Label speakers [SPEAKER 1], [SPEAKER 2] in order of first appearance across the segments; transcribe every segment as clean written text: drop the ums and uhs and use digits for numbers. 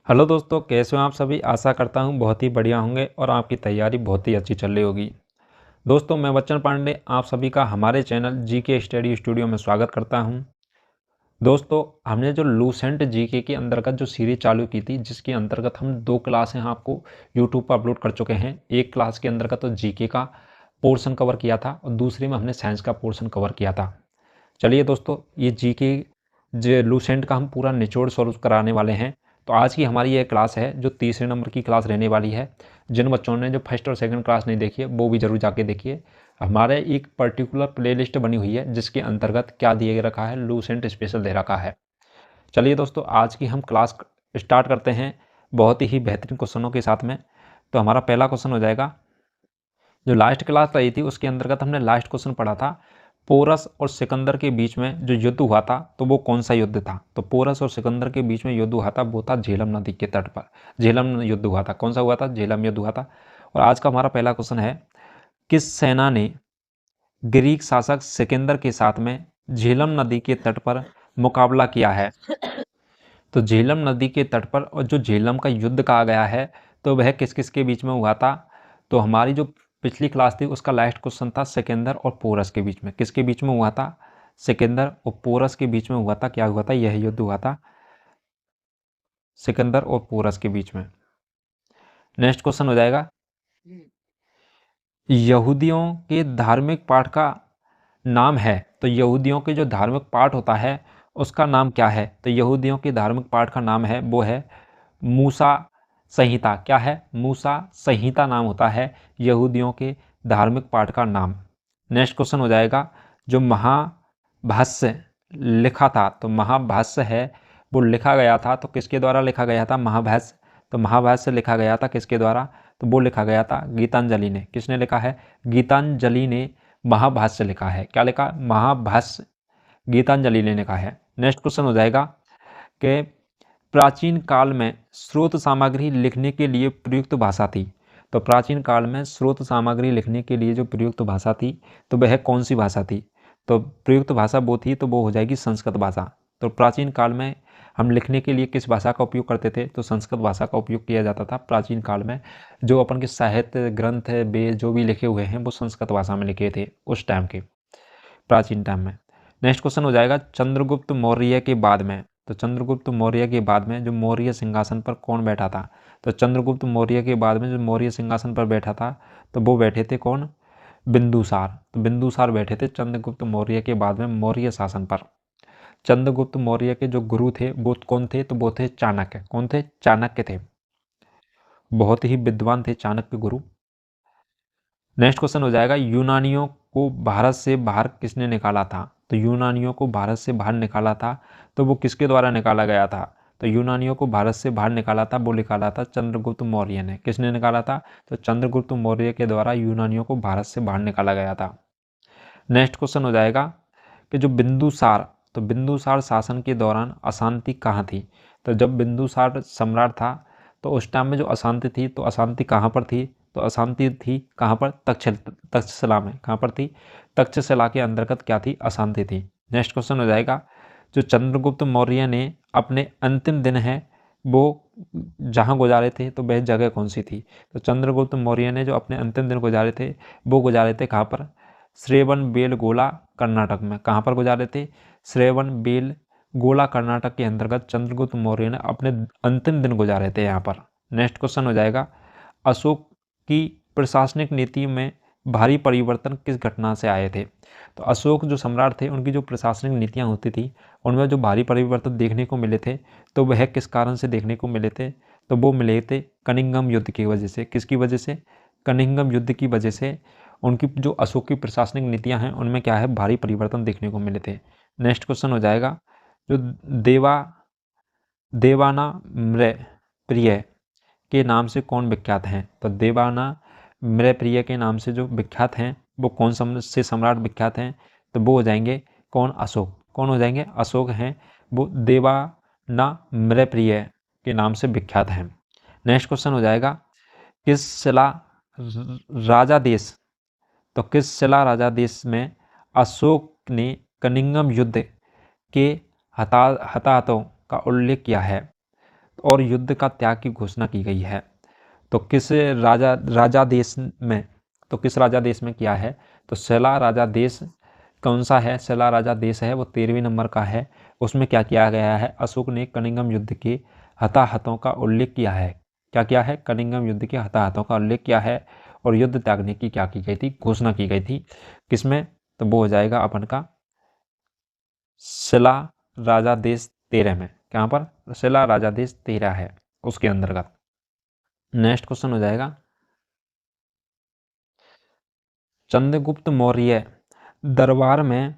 [SPEAKER 1] Hello दोस्तों, कैसे हो आप सभी। आशा करता हूँ बहुत ही बढ़िया होंगे और आपकी तैयारी बहुत ही अच्छी चल रही होगी। दोस्तों, मैं बच्चन पांडे आप सभी का हमारे चैनल जीके स्टडी स्टूडियो में स्वागत करता हूँ। दोस्तों, हमने जो लूसेंट जीके के अंतर्गत जो सीरीज चालू की थी, जिसके अंतर्गत हम 2 क्लासें आपको यूट्यूब पर अपलोड कर चुके हैं। एक क्लास के अंतर्गत तो जीके का पोर्शन कवर किया था और दूसरी में हमने साइंस का पोर्शन कवर किया था। चलिए दोस्तों, ये जीके जो लूसेंट का हम पूरा निचोड़ सॉल्व कराने वाले हैं। तो आज की हमारी ये क्लास है जो तीसरे नंबर की क्लास रहने वाली है। जिन बच्चों ने जो फर्स्ट और सेकंड क्लास नहीं देखी है वो भी ज़रूर जाके देखिए। हमारे एक पर्टिकुलर प्लेलिस्ट बनी हुई है जिसके अंतर्गत क्या दिए रखा है, लूसेंट स्पेशल दे रखा है। चलिए दोस्तों, आज की हम क्लास स्टार्ट करते हैं बहुत ही बेहतरीन क्वेश्चनों के साथ में। तो हमारा पहला क्वेश्चन हो जाएगा, जो लास्ट क्लास रही थी उसके अंतर्गत हमने लास्ट क्वेश्चन पढ़ा था, पोरस और सिकंदर के बीच में जो युद्ध हुआ था तो वो कौन सा युद्ध था। तो पोरस और सिकंदर के बीच में युद्ध हुआ था, वो था झेलम नदी के तट पर। झेलम युद्ध हुआ था। कौन सा हुआ था? झेलम युद्ध हुआ था। और आज का हमारा पहला क्वेश्चन है, किस सेना ने ग्रीक शासक सिकंदर के साथ में झेलम नदी के तट पर मुकाबला किया है? तो झेलम नदी के तट पर और जो झेलम का युद्ध कहा गया है तो वह किस किस के बीच में हुआ था। तो हमारी जो पिछली क्लास थी उसका लास्ट क्वेश्चन था सिकंदर और पोरस के बीच में। किसके बीच में हुआ था? सिकंदर और पोरस के बीच में हुआ था। क्या हुआ था? यह युद्ध हुआ था सिकंदर और पोरस के बीच में। नेक्स्ट क्वेश्चन हो जाएगा, यहूदियों के धार्मिक पाठ का नाम है। तो यहूदियों के जो धार्मिक पाठ होता है उसका नाम क्या है? तो यहूदियों के धार्मिक पाठ का नाम है, वो है मूसा संहिता। क्या है? मूसा संहिता नाम होता है यहूदियों के धार्मिक पाठ का नाम। नेक्स्ट क्वेश्चन हो जाएगा, जो महाभाष्य लिखा था, तो महाभाष्य है वो लिखा गया था तो किसके द्वारा लिखा गया था? महाभाष्य। तो महाभाष्य लिखा गया था किसके द्वारा? तो वो लिखा गया था गीतांजलि ने। किसने लिखा है? गीतांजलि ने महाभाष्य लिखा है। क्या लिखा? महाभाष्य गीतांजलि ने लिखा है। नेक्स्ट क्वेश्चन हो जाएगा कि प्राचीन काल में स्रोत सामग्री लिखने के लिए प्रयुक्त भाषा थी। तो प्राचीन काल में स्रोत सामग्री लिखने के लिए जो प्रयुक्त भाषा थी तो वह कौन सी भाषा थी? तो प्रयुक्त भाषा वो थी तो वो हो जाएगी संस्कृत भाषा। तो प्राचीन काल में हम लिखने के लिए किस भाषा का उपयोग करते थे? तो संस्कृत भाषा का उपयोग किया जाता था प्राचीन काल में। जो अपन के साहित्य ग्रंथ वेद जो भी लिखे हुए हैं वो संस्कृत भाषा में लिखे थे उस टाइम के, प्राचीन टाइम में। नेक्स्ट क्वेश्चन हो जाएगा, चंद्रगुप्त मौर्य के बाद में। तो चंद्रगुप्त मौर्य के बाद में जो मौर्य सिंहासन पर कौन बैठा था? तो चंद्रगुप्त मौर्य के बाद में जो मौर्य सिंहासन पर बैठा था तो वो बैठे थे कौन? बिंदुसार। तो बिंदुसार बैठे थे चंद्रगुप्त मौर्य के बाद में मौर्य शासन पर। चंद्रगुप्त मौर्य के जो गुरु थे वो कौन थे? तो वो थे चाणक्य। कौन थे? चाणक्य थे। बहुत ही विद्वान थे चाणक्य गुरु। नेक्स्ट क्वेश्चन हो जाएगा, यूनानियों को भारत से बाहर किसने निकाला था? तो यूनानियों को भारत से बाहर निकाला था तो वो किसके द्वारा निकाला गया था? तो यूनानियों को भारत से बाहर निकाला था, वो निकाला था चंद्रगुप्त मौर्य ने। किसने निकाला था? तो चंद्रगुप्त मौर्य के द्वारा यूनानियों को भारत से बाहर निकाला गया था। नेक्स्ट क्वेश्चन हो जाएगा कि जो बिंदुसार, तो बिंदुसार शासन के दौरान अशांति कहाँ थी? तो जब बिंदुसार सम्राट था तो उस टाइम में जो अशांति थी तो अशांति कहाँ पर थी? तो अशांति थी कहाँ पर? तक्षशिला में। कहाँ पर थी? तक्षशिला के अंतर्गत क्या थी? अशांति थी। नेक्स्ट क्वेश्चन हो जाएगा, जो चंद्रगुप्त मौर्य ने अपने अंतिम दिन है वो जहाँ गुजारे थे तो वह जगह कौन सी थी? तो चंद्रगुप्त मौर्य ने जो अपने अंतिम दिन गुजारे थे वो गुजारे थे कहाँ पर? श्रेवणबेलगोला कर्नाटक में। कहाँ पर गुजारे थे? श्रेवणबेलगोला कर्नाटक के अंतर्गत चंद्रगुप्त मौर्य ने अपने अंतिम दिन गुजारे थे यहाँ पर। नेक्स्ट क्वेश्चन हो जाएगा, अशोक की प्रशासनिक नीति में भारी परिवर्तन किस घटना से आए थे? तो अशोक जो सम्राट थे उनकी जो प्रशासनिक नीतियाँ होती थी उनमें जो भारी परिवर्तन देखने को मिले थे तो वह किस कारण से देखने को मिले थे? तो वो मिले थे कनिंघम युद्ध की वजह से। किसकी वजह से? कनिंघम युद्ध की वजह से उनकी जो अशोक की प्रशासनिक नीतियां हैं उनमें क्या है? भारी परिवर्तन देखने को मिले थे। नेक्स्ट क्वेश्चन हो जाएगा, जो देवानाम्र प्रिय के नाम से कौन विख्यात हैं? तो देवानाम्र प्रिय के नाम से जो विख्यात हैं वो कौन से सम्राट विख्यात हैं? तो वो हो जाएंगे कौन? अशोक। कौन हो जाएंगे? अशोक हैं वो देवानाम्र प्रिय के नाम से विख्यात हैं। नेक्स्ट क्वेश्चन हो जाएगा, किस शिला राजा देश, तो किस शिला राजा देश में अशोक ने कनिंघम युद्ध के हताहतों का उल्लेख किया है? और युद्ध का त्याग की घोषणा की गई है। तो किस राजा देश में, तो किस राजा देश में किया है? तो सेला राजा देश कौन सा है? सेला राजा देश है वो 13वें नंबर का है। उसमें क्या किया गया है? अशोक ने कनिंघम युद्ध के हताहतों का उल्लेख किया है। क्या किया है? कनिंघम युद्ध के हताहतों का उल्लेख किया है और युद्ध त्यागने की क्या की गई थी? घोषणा की गई थी। किसमें? तो वो हो जाएगा अपन का सेला राजा देश 13 में। कहाँ पर? सेला राजा देश 13 है उसके अंतर्गत। नेक्स्ट क्वेश्चन हो जाएगा, चंद्रगुप्त मौर्य दरबार में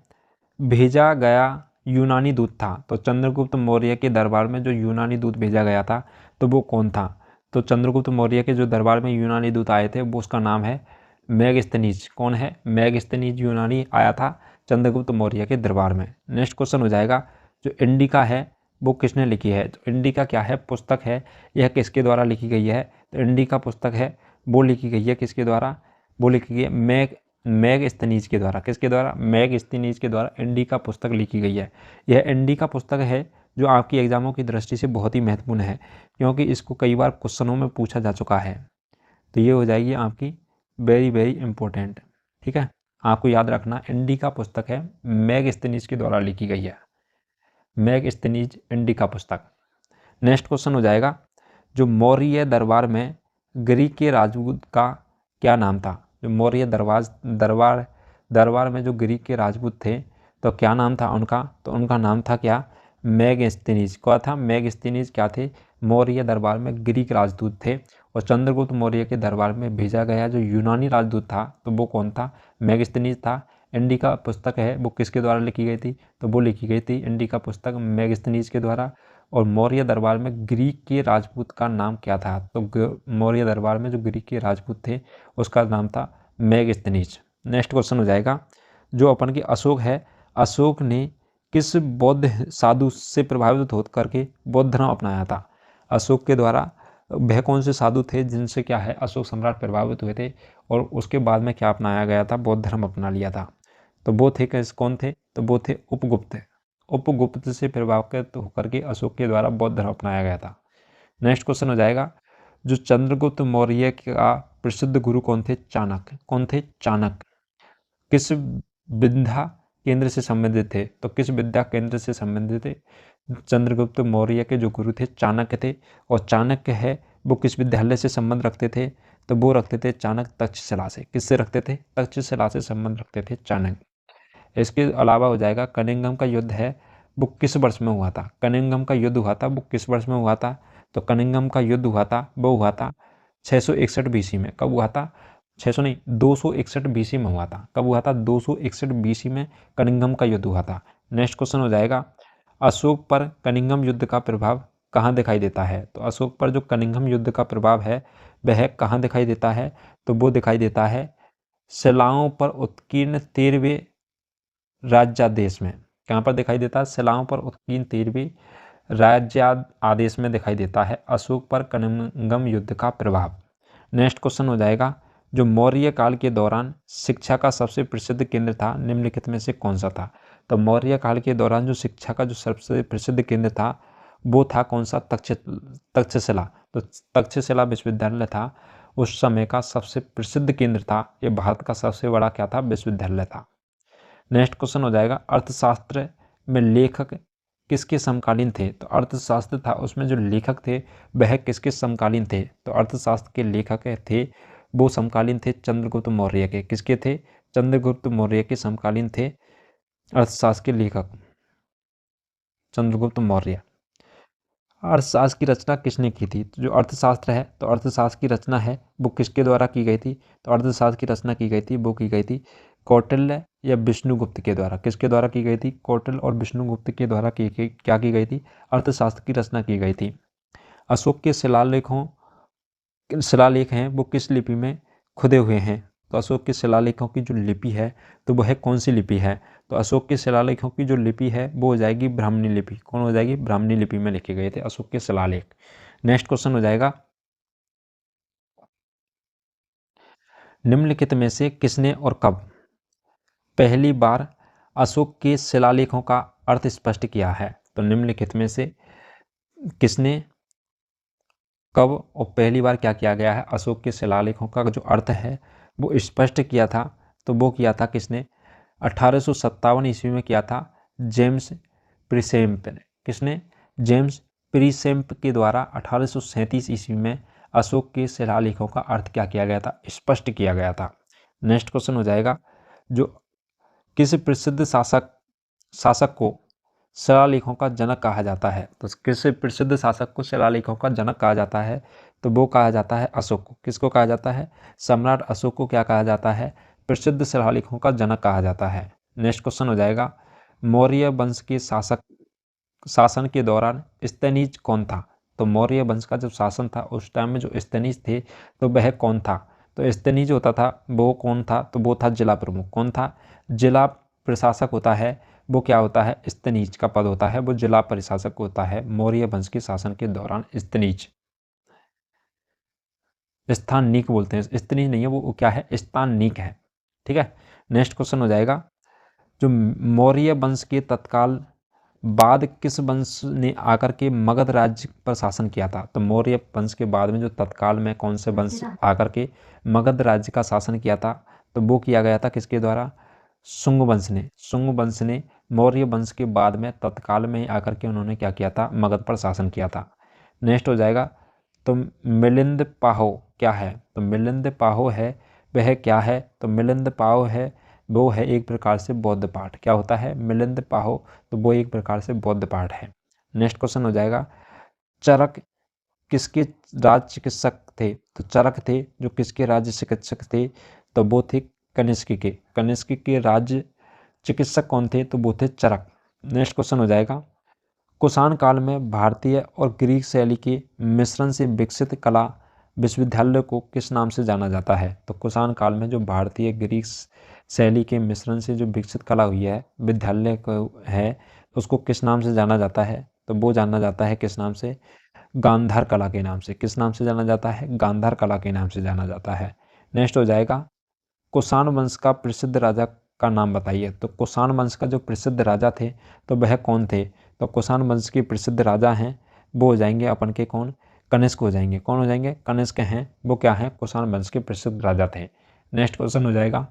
[SPEAKER 1] भेजा गया यूनानी दूत था। तो चंद्रगुप्त मौर्य के दरबार में जो यूनानी दूत भेजा गया था तो वो कौन था? तो चंद्रगुप्त मौर्य के जो दरबार में यूनानी दूत आए थे वो उसका नाम है मेगस्थनीज। कौन है? मेगस्थनीज यूनानी आया था चंद्रगुप्त मौर्य के दरबार में। नेक्स्ट क्वेश्चन हो जाएगा, जो इंडिका है वो किसने लिखी है? तो इंडिका क्या है? पुस्तक है। यह किसके द्वारा लिखी गई है? तो इंडिका पुस्तक है वो लिखी गई है किसके द्वारा? वो लिखी गई है मेगस्थनीज के द्वारा। किसके द्वारा? मेगस्थनीज के द्वारा इंडिका पुस्तक लिखी गई है। यह इंडिका पुस्तक है जो आपकी एग्जामों की दृष्टि से बहुत ही महत्वपूर्ण है, क्योंकि इसको कई बार क्वेश्चनों में पूछा जा चुका है। तो ये हो जाएगी आपकी वेरी वेरी इंपॉर्टेंट। ठीक है, आपको याद रखना इंडिका पुस्तक है मेगस्थनीज के द्वारा लिखी गई है। मेगस्थनीज इंडिका पुस्तक। नेक्स्ट क्वेश्चन हो जाएगा, जो मौर्य दरबार में ग्रीक के राजपूत का क्या नाम था? जो मौर्य दरबार में जो ग्रीक के राजपूत थे तो क्या नाम था उनका? तो उनका नाम था क्या? मेगस्थनीज। क्या था? मेगस्थनीज क्या थे? मौर्य दरबार में ग्रीक राजदूत थे। और चंद्रगुप्त मौर्य के दरबार में भेजा गया जो यूनानी राजदूत था तो वो कौन था? मेगस्थनीज था। इंडिका पुस्तक है वो किसके द्वारा लिखी गई थी? तो वो लिखी गई थी इंडिका पुस्तक मेगस्थनीज के द्वारा। और मौर्य दरबार में ग्रीक के राजपूत का नाम क्या था? तो मौर्य दरबार में जो ग्रीक के राजपूत थे उसका नाम था मेगस्थनीज। नेक्स्ट क्वेश्चन हो जाएगा, जो अपन के अशोक है, अशोक ने किस बौद्ध साधु से प्रभावित होकर करके बौद्ध धर्म अपनाया था? अशोक के द्वारा वह कौन से साधु थे जिनसे क्या है अशोक सम्राट प्रभावित हुए थे और उसके बाद में क्या अपनाया गया था? बौद्ध धर्म अपना लिया था। तो वो थे कौन थे? तो वो थे उपगुप्त। उपगुप्त से प्रभावित होकर के अशोक के द्वारा बौद्ध धर्म अपनाया गया था। नेक्स्ट क्वेश्चन हो जाएगा, जो चंद्रगुप्त मौर्य का प्रसिद्ध गुरु कौन थे? चाणक्य। कौन थे? चाणक्य। किस विद्या केंद्र से संबंधित थे? तो किस विद्या केंद्र से संबंधित थे? चंद्रगुप्त मौर्य के जो गुरु थे चाणक्य थे। और चाणक्य है वो किस विद्यालय से संबंध रखते थे? तो वो रखते थे चाणक्य तक्षशिला से। किससे रखते थे? तक्षशिला से संबंध रखते थे चाणक्य। इसके अलावा हो जाएगा, कनिंघम का युद्ध है वो किस वर्ष में हुआ था? कनिंघम का युद्ध हुआ था वो किस वर्ष में हुआ था? तो कनिंघम का युद्ध हुआ था वो हुआ था 661 बीसी में। कब हुआ था? 600 नहीं, 261 बीसी में हुआ था। कब हुआ था? 261 बीसी में कनिंघम का युद्ध हुआ था। नेक्स्ट क्वेश्चन हो जाएगा, अशोक पर कनिंघम युद्ध का प्रभाव कहाँ दिखाई देता है? तो अशोक पर जो कनिंघम युद्ध का प्रभाव है वह कहाँ दिखाई देता है? तो वो दिखाई देता है शिलाओं पर उत्कीर्ण 13वें राज्यादेश में। कहाँ पर दिखाई देता है? शिलाओं पर उत्कीर्ण 13वें राज्यादेश में दिखाई देता है अशोक पर कनिंघम युद्ध का प्रभाव। नेक्स्ट क्वेश्चन हो जाएगा, जो मौर्य काल के दौरान शिक्षा का सबसे प्रसिद्ध केंद्र था निम्नलिखित में से कौन सा था? तो मौर्य काल के दौरान जो शिक्षा का जो सबसे प्रसिद्ध केंद्र था वो था कौन सा? तक्षशिला। तो तक्षशिला विश्वविद्यालय था उस समय का सबसे प्रसिद्ध केंद्र था। ये भारत का सबसे बड़ा क्या था? विश्वविद्यालय था। नेक्स्ट क्वेश्चन हो जाएगा, अर्थशास्त्र में लेखक किसके समकालीन थे? तो अर्थशास्त्र था उसमें जो लेखक थे वह किसके समकालीन थे? तो अर्थशास्त्र के लेखक थे वो समकालीन थे चंद्रगुप्त मौर्य के। किसके थे? चंद्रगुप्त मौर्य के समकालीन थे अर्थशास्त्र के लेखक चंद्रगुप्त मौर्य। अर्थशास्त्र की रचना किसने की थी? तो जो अर्थशास्त्र है तो अर्थशास्त्र की रचना है वो किसके द्वारा की गई थी? तो अर्थशास्त्र की रचना की गई थी वो की गई थी कौटिल्य या विष्णुगुप्त के द्वारा। किसके द्वारा की गई थी? कौटिल्य और विष्णुगुप्त के द्वारा क्या की गई थी? अर्थशास्त्र की रचना की गई थी। अशोक के शिलालेख हैं वो किस लिपि में खुदे हुए हैं? तो अशोक के शिलालेखों की जो लिपि है तो वह कौन सी लिपि है? तो अशोक के शिलालेखों की जो लिपि है वो हो जाएगी ब्राह्मणी लिपि। कौन हो जाएगी? ब्राह्मणी लिपि में लिखे गए थे अशोक के शिलालेख। नेक्स्ट क्वेश्चन हो जाएगा, निम्नलिखित में से किसने और कब पहली बार अशोक के शिलालेखों का अर्थ स्पष्ट किया है? तो निम्नलिखित में से किसने कब और पहली बार क्या किया गया है, अशोक के शिलालेखों का जो अर्थ है वो स्पष्ट किया था, तो वो किया था किसने, 1857 ईस्वी में किया था जेम्स प्रिसेम्प ने। किसने, जेम्स प्रिसेम्प के द्वारा 1837 ईस्वी में अशोक के शिलालेखों का अर्थ क्या किया गया था, स्पष्ट किया गया था। नेक्स्ट क्वेश्चन हो जाएगा, जो किस प्रसिद्ध शासक को शिलालेखों का जनक कहा जाता है, तो किस प्रसिद्ध शासक को शिलालेखों का जनक कहा जाता है, तो वो कहा जाता है अशोक को। किसको कहा जाता है, सम्राट अशोक को क्या कहा जाता है, प्रसिद्ध शिलालेखों का जनक कहा जाता है। नेक्स्ट क्वेश्चन हो जाएगा, मौर्य वंश के शासन के दौरान स्तनीज कौन था, तो मौर्य वंश का जब शासन था उस टाइम में जो स्तनीज थे तो वह कौन था, तो स्तनीज होता था वो कौन था, तो वो था जिला प्रमुख। कौन था, जिला प्रशासक होता है वो क्या होता है, स्तनीज का पद होता है, वो जिला प्रशासक होता है मौर्य वंश के शासन के दौरान। स्तनीज, स्थानीक बोलते हैं, स्तनीज नहीं है वो क्या है, स्थानीक है। ठीक है। नेक्स्ट क्वेश्चन हो जाएगा, जो मौर्य वंश के तत्काल बाद किस वंश ने आकर के मगध राज्य पर शासन किया था, तो मौर्य वंश के बाद में जो तत्काल में कौन से वंश आकर के मगध राज्य का शासन किया था, तो वो किया गया था किसके द्वारा, शुंग वंश ने। शुंग वंश ने मौर्य वंश के बाद में तत्काल में आकर के उन्होंने क्या किया था, मगध पर शासन किया था। नेक्स्ट हो जाएगा, तो मिलिंद पाहो क्या है, तो मिलिंद पाहो है वह क्या है, तो मिलिंद पाहो है वो है एक प्रकार से बौद्ध पाठ। क्या होता है, मिलिंद पाहो, तो वो एक प्रकार से बौद्ध पाठ है। नेक्स्ट क्वेश्चन हो जाएगा, चरक किसके राज चिकित्सक थे, तो चरक थे जो किसके राज्य चिकित्सक थे, तो वो थे कनिष्क के। कनिष्क के राज्य चिकित्सक कौन थे, तो वो थे चरक। नेक्स्ट क्वेश्चन हो जाएगा, कुषाण काल में भारतीय और ग्रीक शैली के मिश्रण से विकसित कला विश्वविद्यालय को किस नाम से जाना जाता है, तो कुषाण काल में जो भारतीय ग्रीक शैली के मिश्रण से जो विकसित कला हुई है विद्यालय को है, उसको किस नाम से जाना जाता है, तो वो जाना जाता है किस नाम से, गांधार कला के नाम से। किस नाम से जाना जाता है, गांधार कला के नाम से जाना जाता है। नेक्स्ट हो जाएगा, कुषाण वंश का प्रसिद्ध राजा का नाम बताइए, तो कुषाण वंश का जो प्रसिद्ध राजा थे तो वह कौन थे, तो कुषाण वंश के प्रसिद्ध राजा हैं वो हो जाएंगे अपन के कौन, कनिष्क हो जाएंगे। कौन हो जाएंगे, कनिष्क हैं, वो क्या हैं, कुषाण वंश के प्रसिद्ध राजा थे। नेक्स्ट क्वेश्चन हो जाएगा,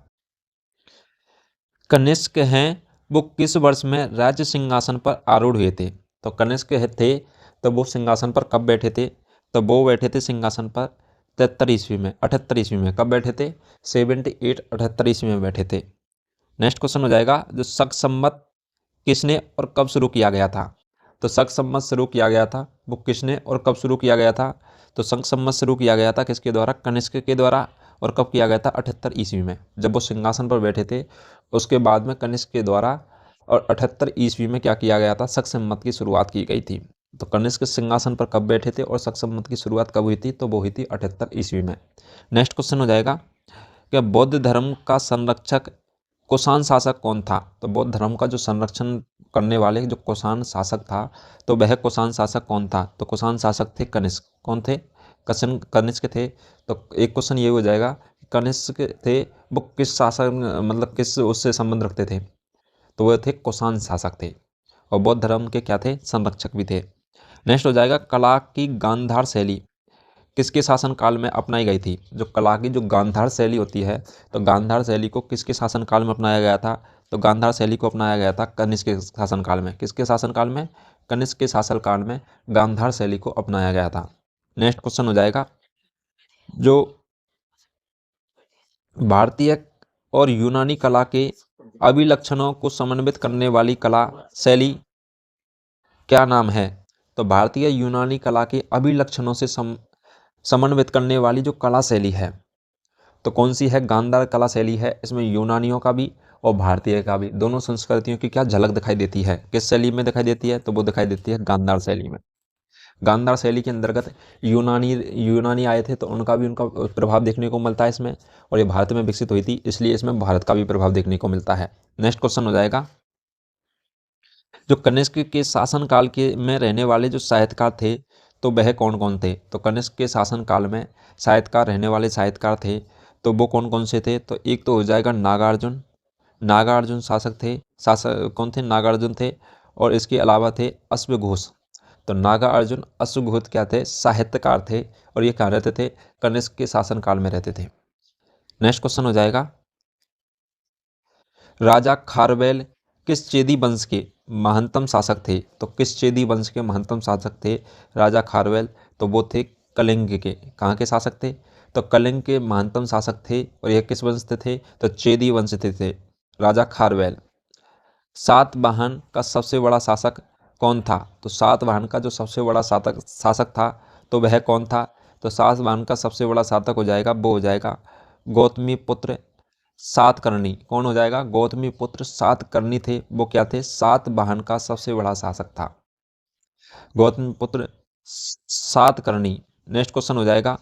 [SPEAKER 1] कनिष्क हैं वो किस वर्ष में राज्य सिंहासन पर आरूढ़ हुए थे, तो कनिष्क थे तो वो सिंहासन पर कब बैठे थे, तो वो बैठे थे सिंहासन पर 73 ईस्वी में, 78 ईस्वी में। कब बैठे थे, 78 78 ईस्वी में बैठे थे। नेक्स्ट क्वेश्चन हो जाएगा, जो शक संवत किसने और कब शुरू किया गया था, तो शक संवत शुरू किया गया था वो किसने और कब शुरू किया गया था, तो शक संवत शुरू किया गया था किसके द्वारा, कनिष्क के द्वारा। और कब किया गया था, 78 ईस्वी में, जब वो सिंहासन पर बैठे थे उसके बाद में कनिष्क के द्वारा। और 78 ईस्वी में क्या किया गया था, शक संवत की शुरुआत की गई थी। तो कनिष्क सिंहासन पर कब बैठे थे और शक संवत की शुरुआत कब हुई थी, तो वो हुई थी 78 ईस्वी में। नेक्स्ट क्वेश्चन हो जाएगा, क्या बौद्ध धर्म का संरक्षक कुषाण शासक कौन था, तो बौद्ध धर्म का जो संरक्षण करने वाले जो कुषाण शासक था तो वह कुषाण शासक कौन था, तो कुषाण शासक थे कनिष्क। कौन थे, कनिष्क थे। तो एक क्वेश्चन ये हो जाएगा, कनिष्क थे वो किस शासक मतलब किस उससे संबंध रखते थे, तो वह थे कुषाण शासक थे और बौद्ध धर्म के क्या थे, संरक्षक भी थे। नेक्स्ट हो जाएगा, कला की गांधार शैली किसके शासन काल में अपनाई गई थी, जो कला की जो गांधार शैली होती है तो गांधार शैली को किसके शासन काल में अपनाया गया था, तो गांधार शैली को अपनाया गया था कनिष्क के शासन काल में। किसके शासन काल में, कनिष्क के शासन काल में गांधार शैली को अपनाया गया था। नेक्स्ट क्वेश्चन हो जाएगा, जो भारतीय और यूनानी कला के अभिलक्षणों को समन्वित करने वाली कला शैली क्या नाम है, तो भारतीय यूनानी कला के अभिलक्षणों से समन्वित करने वाली जो कला शैली है तो कौन सी है, गांधार कला शैली है। इसमें यूनानियों का भी और भारतीय का भी दोनों संस्कृतियों की क्या झलक दिखाई देती है, किस शैली में दिखाई देती है, तो वो दिखाई देती है गांधार शैली में। गांधार शैली के अंतर्गत यूनानी आए थे तो उनका प्रभाव देखने को मिलता है इसमें, और ये भारत में विकसित हुई थी इसलिए इसमें भारत का भी प्रभाव देखने को मिलता है। नेक्स्ट क्वेश्चन हो जाएगा, जो कनिष्क के शासन काल के में रहने वाले जो साहित्यकार थे तो वह कौन कौन थे, तो कनिष्क के शासन काल में साहित्यकार रहने वाले साहित्यकार थे तो वो कौन कौन से थे, तो एक तो हो जाएगा नागार्जुन। नागार्जुन शासक थे, शासक कौन थे, नागार्जुन थे। और इसके अलावा थे अश्वघोष। तो नागार्जुन अश्वघोष क्या थे, साहित्यकार थे और ये कहाँ रहते थे, कनिष्क के शासनकाल में रहते थे। नेक्स्ट क्वेश्चन हो जाएगा, राजा खारवेल किस चेदी वंश के महंतम शासक थे? तो किस चेदी वंश के महंतम शासक थे राजा खारवेल? तो वो थे कलिंग के। कहाँ के शासक थे? तो कलिंग के महंतम शासक थे और यह किस वंश से थे? तो चेदी वंश से थे राजा खारवेल। सातवाहन का सबसे बड़ा शासक कौन था? तो सातवाहन का जो सबसे बड़ा शासक था तो वह कौन था? तो सातवाहन का सबसे बड़ा शासक हो जाएगा, वो हो जाएगा गौतमी पुत्र सातकर्णी। कौन हो जाएगा? गौतमी पुत्र सातकर्णी थे। वो क्या थे? सातवाहन का सबसे बड़ा शासक था गौतमी पुत्र सातकर्णी। नेक्स्ट क्वेश्चन हो जाएगा,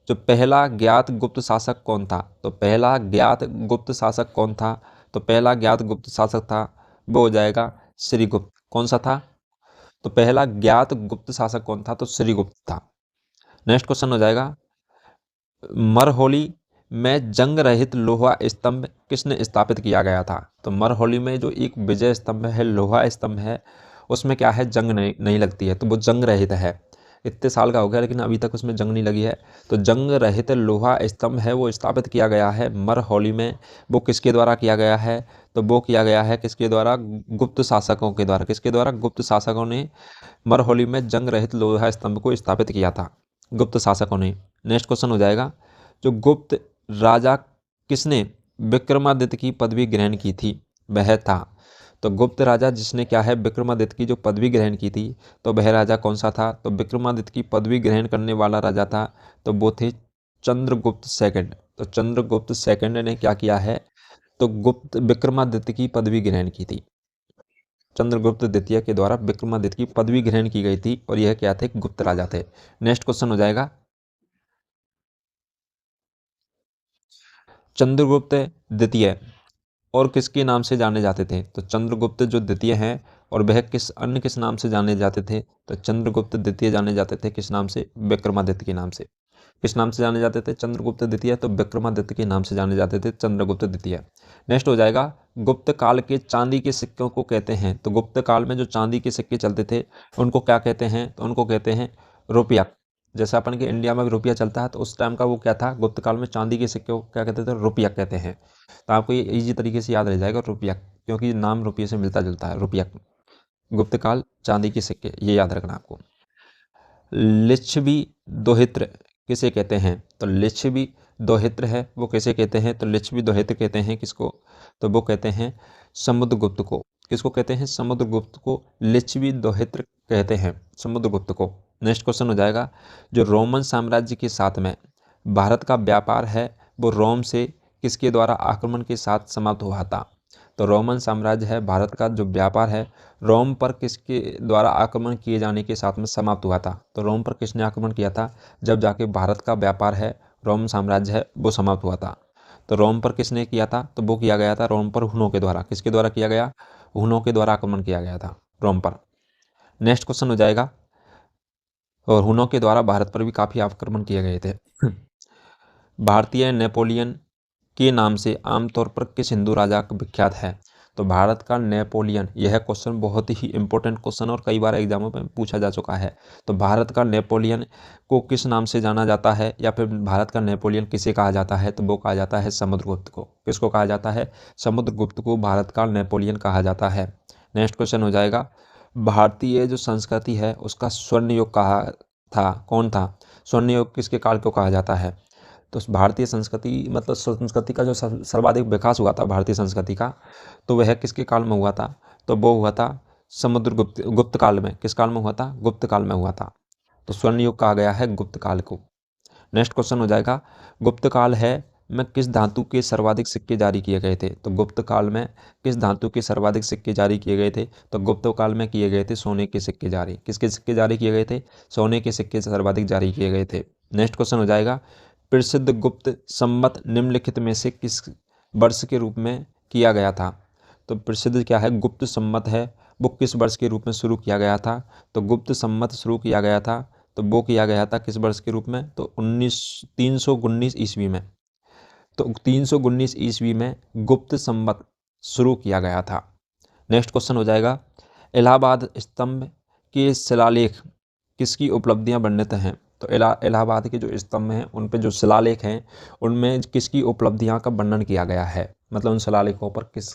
[SPEAKER 1] जो पहला ज्ञात गुप्त शासक कौन था? तो पहला ज्ञात गुप्त शासक कौन था? तो पहला ज्ञात गुप्त शासक था वो हो जाएगा श्रीगुप्त। कौन सा था? तो पहला ज्ञात गुप्त शासक कौन था? तो श्रीगुप्त था। नेक्स्ट क्वेश्चन हो जाएगा, मरहोली में जंग रहित लोहा स्तंभ किसने स्थापित किया गया था? तो मरहोली में जो एक विजय स्तंभ है, लोहा स्तंभ है, उसमें क्या है, जंग नहीं लगती है, तो वो जंग रहित है। इतने साल का हो गया लेकिन अभी तक उसमें जंग नहीं लगी है, तो जंग रहित लोहा स्तंभ है वो स्थापित किया गया है मरहोली में। वो किसके द्वारा किया गया है? तो वो किया गया है किसके द्वारा? गुप्त शासकों के द्वारा। किसके द्वारा? गुप्त शासकों ने मरहोली में जंग रहित लोहा स्तंभ को स्थापित किया था, गुप्त शासकों ने। नेक्स्ट क्वेश्चन हो जाएगा, जो गुप्त राजा किसने विक्रमादित्य की पदवी ग्रहण की थी वह था? तो गुप्त राजा जिसने क्या है, विक्रमादित्य की जो पदवी ग्रहण की थी तो वह राजा कौन सा था? तो विक्रमादित्य की पदवी ग्रहण करने वाला राजा था तो वो थे चंद्रगुप्त सेकंड। तो चंद्रगुप्त सेकंड ने क्या किया है? तो गुप्त विक्रमादित्य की पदवी ग्रहण की थी। चंद्रगुप्त द्वितीय के द्वारा विक्रमादित्य की पदवी ग्रहण की गई थी और यह क्या थे? गुप्त राजा थे। नेक्स्ट क्वेश्चन हो जाएगा, चंद्रगुप्त द्वितीय और किसके नाम से जाने जाते थे? तो चंद्रगुप्त जो द्वितीय हैं और वह किस नाम से जाने जाते थे? तो चंद्रगुप्त द्वितीय जाने जाते थे किस नाम से? विक्रमादित्य के नाम से। किस नाम से जाने जाते थे? चंद्रगुप्त द्वितीय, तो विक्रमादित्य के नाम से जाने जाते थे चंद्रगुप्त द्वितीय। नेक्स्ट हो जाएगा, गुप्त काल के चांदी के सिक्कों को कहते हैं? तो गुप्त काल में जो चांदी के सिक्के चलते थे उनको क्या कहते हैं? तो उनको कहते हैं रुपया। जैसे अपन के इंडिया में भी रुपया चलता है तो उस टाइम का वो क्या था, गुप्त काल में चांदी के सिक्के को क्या कहते थे? रुपया कहते हैं। तो आपको ये इजी तरीके से याद रह जाएगा रुपया, क्योंकि नाम रुपये से मिलता जुलता है। रुपया, गुप्त काल, चांदी के सिक्के, ये याद रखना आपको। लिच्छवी दोहित्र किसे कहते हैं? तो लिच्छवी दोहित्र है वो किसे कहते हैं? तो लिच्छवी दोहित्र कहते हैं किसको? तो वो कहते हैं समुद्रगुप्त को। किसको कहते हैं? समुद्रगुप्त को लिच्छवी दोहित्र कहते हैं, समुद्रगुप्त को। नेक्स्ट क्वेश्चन हो जाएगा, जो रोमन साम्राज्य के साथ में भारत का व्यापार है वो रोम से किसके द्वारा आक्रमण के साथ समाप्त हुआ था? तो रोमन साम्राज्य है, भारत का जो व्यापार है रोम पर किसके द्वारा आक्रमण किए जाने के साथ में समाप्त हुआ था? तो रोम पर किसने आक्रमण किया था? जब जाके भारत का व्यापार है, रोम साम्राज्य है, वो समाप्त हुआ था। तो रोम पर किसने किया था? तो वो किया गया था रोम पर हुनों के द्वारा। किसके द्वारा किया गया? हुनों के द्वारा आक्रमण किया गया था रोम पर। नेक्स्ट क्वेश्चन हो जाएगा, और हुनों के द्वारा भारत पर भी काफ़ी आक्रमण किए गए थे। भारतीय नेपोलियन के नाम से आमतौर पर किस हिंदू राजा का विख्यात है? तो भारत का नेपोलियन, यह क्वेश्चन बहुत ही इंपॉर्टेंट क्वेश्चन और कई बार एग्जामों में पूछा जा चुका है। तो भारत का नेपोलियन को किस नाम से जाना जाता है, या फिर भारत का नेपोलियन किसे कहा जाता है? तो वो कहा जाता है समुद्रगुप्त को। किसको कहा जाता है? समुद्रगुप्त को भारत का नेपोलियन कहा जाता है। नेक्स्ट क्वेश्चन हो जाएगा, भारतीय जो संस्कृति है उसका स्वर्ण युग कहा था, कौन था? स्वर्ण युग किसके काल को कहा जाता है? तो भारतीय संस्कृति मतलब संस्कृति का जो सर्वाधिक विकास हुआ था भारतीय संस्कृति का, तो वह किसके काल में हुआ था? तो वो हुआ था समुद्रगुप्त गुप्त काल में। किस काल में हुआ था? गुप्त काल में हुआ था। तो स्वर्ण युग कहा गया है गुप्त काल को। नेक्स्ट क्वेश्चन हो जाएगा, गुप्त काल है में किस धातु के सर्वाधिक सिक्के जारी किए गए थे? तो गुप्त काल में किस धातु के सर्वाधिक सिक्के जारी किए गए थे? तो गुप्त काल में किए गए थे सोने के सिक्के जारी। किसके सिक्के जारी किए गए थे? सोने के सिक्के सर्वाधिक जारी किए गए थे। नेक्स्ट क्वेश्चन हो जाएगा, प्रसिद्ध गुप्त संवत निम्नलिखित में से किस वर्ष के रूप में किया गया था? तो प्रसिद्ध क्या है, गुप्त संवत है, वो किस वर्ष के रूप में शुरू किया गया था? तो गुप्त संवत शुरू किया गया था, तो वो किया गया था किस वर्ष के रूप में? तो 319 ईस्वी में। तो 319 ईस्वी में गुप्त संवत शुरू किया गया था। नेक्स्ट क्वेश्चन हो जाएगा, इलाहाबाद स्तंभ के शिलालेख किसकी उपलब्धियां वर्णित हैं? तो इलाहाबाद के जो स्तंभ हैं उन पे जो शिलालेख हैं उनमें किसकी उपलब्धियां का वर्णन किया गया है, मतलब उन शिलालेखों पर किस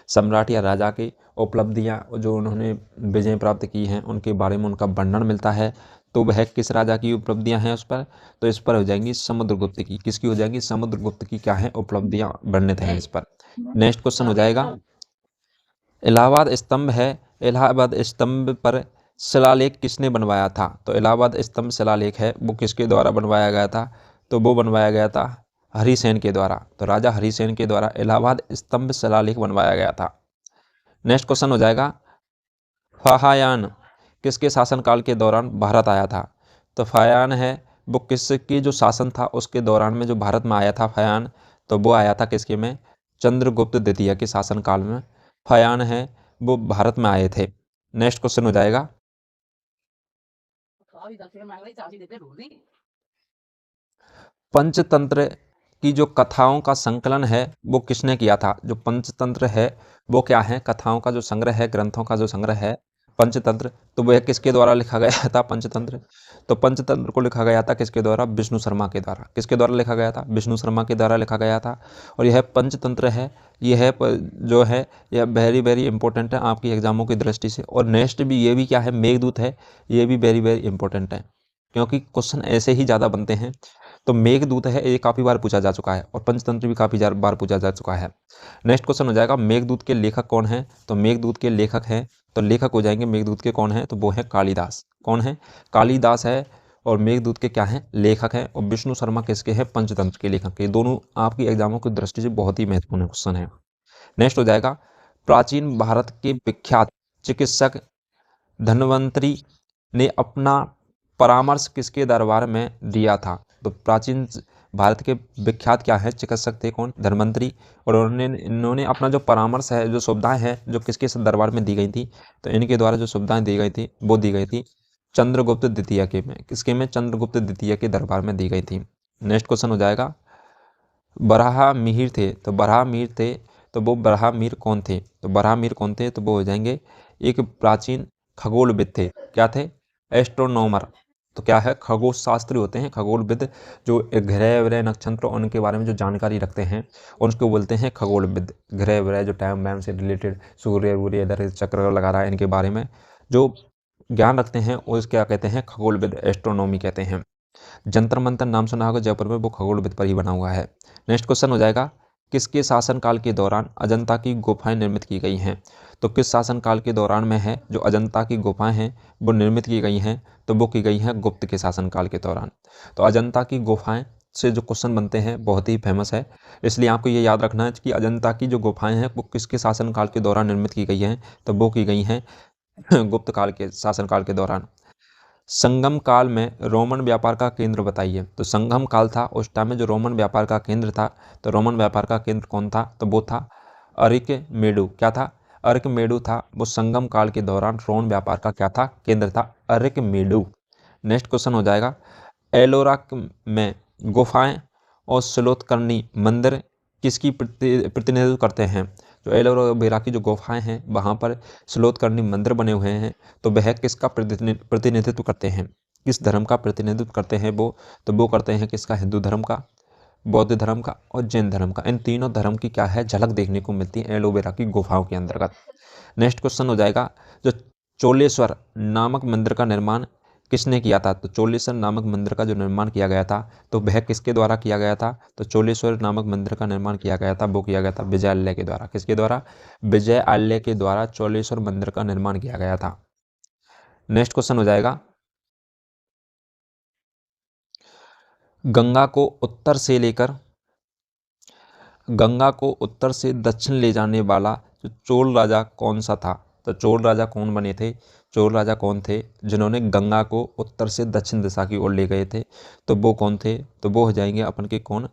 [SPEAKER 1] सम्राट या राजा की उपलब्धियां जो उन्होंने विजय प्राप्त की हैं उनके बारे में उनका वर्णन मिलता है। तो वह किस राजा की उपलब्धियां हैं उस पर? तो इस पर हो जाएंगी समुद्रगुप्त की। किसकी हो जाएंगी? समुद्रगुप्त की क्या है उपलब्धियां वर्णित हैं इस पर। नेक्स्ट क्वेश्चन हो जाएगा, इलाहाबाद स्तंभ है, इलाहाबाद स्तंभ पर शिलालेख किसने बनवाया था? तो इलाहाबाद स्तंभ शिलालेख है वो किसके द्वारा बनवाया गया था? तो वो बनवाया गया था हरिसेन के द्वारा। तो राजा हरिसेन के द्वारा इलाहाबाद स्तंभ शिलालेख बनवाया गया था। नेक्स्ट क्वेश्चन हो जाएगा, फाहायान किसके शासनकाल के दौरान भारत आया था? तो फायान है वो किसकी जो शासन था उसके दौरान में जो भारत में आया था फायान, तो वो आया था किसके में? चंद्रगुप्त द्वितीय के शासनकाल में फायान है वो भारत में आए थे। नेक्स्ट क्वेश्चन हो जाएगा, पंचतंत्र की जो कथाओं का संकलन है वो किसने किया था? जो पंचतंत्र है वो क्या है? कथाओं का जो संग्रह है, ग्रंथों का जो संग्रह है पंचतंत्र, तो वह किसके द्वारा लिखा गया था पंचतंत्र? तो पंचतंत्र को लिखा गया था किसके द्वारा? विष्णु शर्मा के द्वारा। किसके द्वारा लिखा गया था? विष्णु शर्मा के द्वारा लिखा गया था। और यह पंचतंत्र है, यह जो है यह वेरी वेरी इंपॉर्टेंट है आपकी एग्जामों की दृष्टि से। और नेक्स्ट भी ये भी क्या है? मेघदूत है, ये भी वेरी वेरी इंपॉर्टेंट है क्योंकि क्वेश्चन ऐसे ही ज़्यादा बनते हैं। तो मेघदूत है ये काफ़ी बार पूछा जा चुका है और पंचतंत्र भी काफ़ी बार पूछा जा चुका है। नेक्स्ट क्वेश्चन हो जाएगा, मेघदूत के लेखक कौन है? तो मेघदूत के लेखक हैं, तो लेखक हो जाएंगे मेघदूत के कौन है? तो वो है कालिदास। कौन है? कालिदास है। और मेघदूत के क्या हैं? लेखक हैं। और विष्णु शर्मा किसके हैं? पंचतंत्र के लेखक के। दोनों आपकी एग्जामों की दृष्टि से बहुत ही महत्वपूर्ण क्वेश्चन है। नेक्स्ट हो जाएगा, प्राचीन भारत के विख्यात चिकित्सक धन्वंतरी ने अपना परामर्श किसके दरबार में दिया था? तो प्राचीन भारत के विख्यात क्या है? चिकित्सक थे कौन? धन्वंतरी। और इन्होंने अपना जो परामर्श है, जो सुविधाएं हैं, जो किसके दरबार में दी गई थी? तो इनके द्वारा जो सुविधाएं दी गई थी वो दी गई थी चंद्रगुप्त द्वितीय के में। किसके में? चंद्रगुप्त द्वितीय के दरबार में दी गई थी। नेक्स्ट क्वेश्चन हो जाएगा, बरहा मिहिर थे, तो बरहा मिहिर थे, तो वो बरहा मिहिर कौन थे? तो बरहा मिहिर कौन थे? तो वो हो जाएंगे एक प्राचीन खगोलविद थे। क्या थे? एस्ट्रोनॉमर। तो क्या है? खगोल शास्त्री होते हैं खगोलविद, जो ग्रह व्रह नक्षत्र उनके बारे में जो जानकारी रखते हैं उनको बोलते हैं खगोलविद। ग्रह व्रह जो टाइम वैम से रिलेटेड, सूर्य वूर्य इधर चक्र लगा रहा है, इनके बारे में जो ज्ञान रखते हैं वो क्या कहते हैं? खगोलविद, एस्ट्रोनॉमी कहते हैं। जंतर मंतर नाम सुना होगा जयपुर में, वो खगोलविद पर ही बना हुआ है। नेक्स्ट क्वेश्चन हो जाएगा, किसके शासनकाल के दौरान अजंता की गुफाएं निर्मित की गई हैं? तो किस शासनकाल के दौरान में है जो अजंता की गुफाएं हैं वो निर्मित की गई हैं? तो वो की गई हैं गुप्त के शासनकाल के दौरान। तो अजंता की गुफाएं से जो क्वेश्चन बनते हैं बहुत ही फेमस है, इसलिए आपको ये याद रखना है कि अजंता की जो गुफाएं हैं वो किसके शासनकाल के दौरान निर्मित की गई हैं? तो वो की गई हैं गुप्त काल के शासनकाल के दौरान। संगम काल में रोमन व्यापार का केंद्र बताइए। तो संगम काल था, उस टाइम में जो रोमन व्यापार का केंद्र था, तो रोमन व्यापार का केंद्र कौन था? तो वो था अरिकमेडु। क्या था? अरिकमेडु था। वो संगम काल के दौरान रोमन व्यापार का क्या था? केंद्र था, अरिकमेडु। नेक्स्ट क्वेश्चन हो जाएगा, एलोरा में गुफाएं और स्लोतकर्णी मंदिर किसकी प्रतिनिधित्व करते हैं? जो एलोवेरा की जो गुफाएं हैं वहाँ पर स्लोतकर्णी मंदिर बने हुए हैं, तो वह किसका प्रतिनिधित्व करते हैं? किस धर्म का प्रतिनिधित्व करते हैं वो? तो वो करते हैं किसका? हिंदू धर्म का, बौद्ध धर्म का और जैन धर्म का। इन तीनों धर्म की क्या है? झलक देखने को मिलती है एलोवेरा की गुफाओं के अंतर्गत। नेक्स्ट क्वेश्चन हो जाएगा, जो चोलेश्वर नामक मंदिर का निर्माण किसने किया था? तो चोलेश्वर नामक मंदिर का जो निर्माण किया गया था तो वह किसके द्वारा किया गया था? तो चोलेश्वर नामक मंदिर का निर्माण किया गया था, वो किया गया था विजयालय के द्वारा। किसके द्वारा? विजयालय के द्वारा चोलेश्वर मंदिर का निर्माण किया गया था। नेक्स्ट क्वेश्चन हो जाएगा, गंगा को उत्तर से दक्षिण ले जाने वाला जो चोल राजा कौन सा था? तो चोल राजा कौन बने थे? चोल राजा कौन थे जिन्होंने गंगा को उत्तर से दक्षिण दिशा की ओर ले गए थे? तो वो कौन थे? तो वो हो जाएंगे अपन के कौन?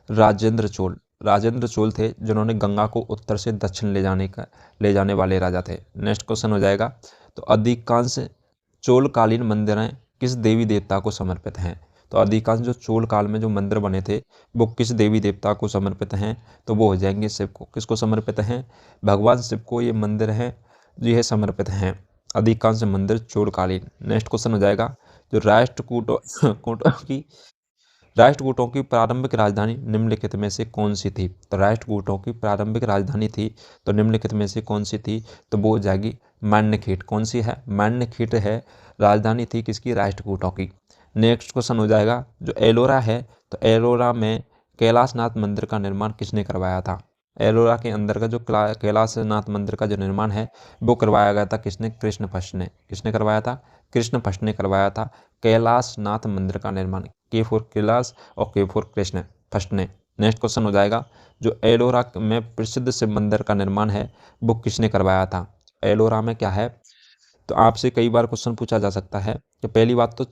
[SPEAKER 1] राजेंद्र चोल। राजेंद्र चोल थे जिन्होंने गंगा को उत्तर से दक्षिण ले जाने वाले राजा थे। नेक्स्ट क्वेश्चन हो जाएगा, तो अधिकांश चोलकालीन मंदिरें किस देवी देवता को समर्पित हैं? तो अधिकांश जो चोल काल में जो मंदिर बने थे वो किस देवी देवता को समर्पित हैं? तो वो हो जाएंगे शिव को। किसको समर्पित हैं? भगवान शिव को ये मंदिर हैं जो यह समर्पित हैं। अधिकांश मंदिर चोलकालीन। नेक्स्ट क्वेश्चन हो जाएगा जो राष्ट्रकूटों की प्रारंभिक राजधानी निम्नलिखित में से कौन सी थी। तो राष्ट्रकूटों की प्रारंभिक राजधानी थी तो निम्नलिखित में से कौन सी थी, तो वो हो जाएगी मान्यखेट। कौन सी है, मान्यखेट है, राजधानी थी किसकी, राष्ट्रकूटों की। नेक्स्ट क्वेश्चन हो जाएगा जो एलोरा है, तो एलोरा में कैलाशनाथ मंदिर का निर्माण किसने करवाया था। एलोरा के अंदर का जो कैलाशनाथ मंदिर का जो निर्माण है वो करवाया गया था किसने, कृष्णपक्ष ने। किसने करवाया था, कृष्णपक्ष ने करवाया था कैलाशनाथ मंदिर का निर्माण। के फॉर कैलाश और के फॉर कृष्ण फर्स्ट ने। नेक्स्ट क्वेश्चन हो जाएगा जो एलोरा में प्रसिद्ध शिव मंदिर का निर्माण है वो किसने करवाया था। एलोरा में क्या है, तो आपसे कई बार क्वेश्चन पूछा जा सकता है कि पहली बात तो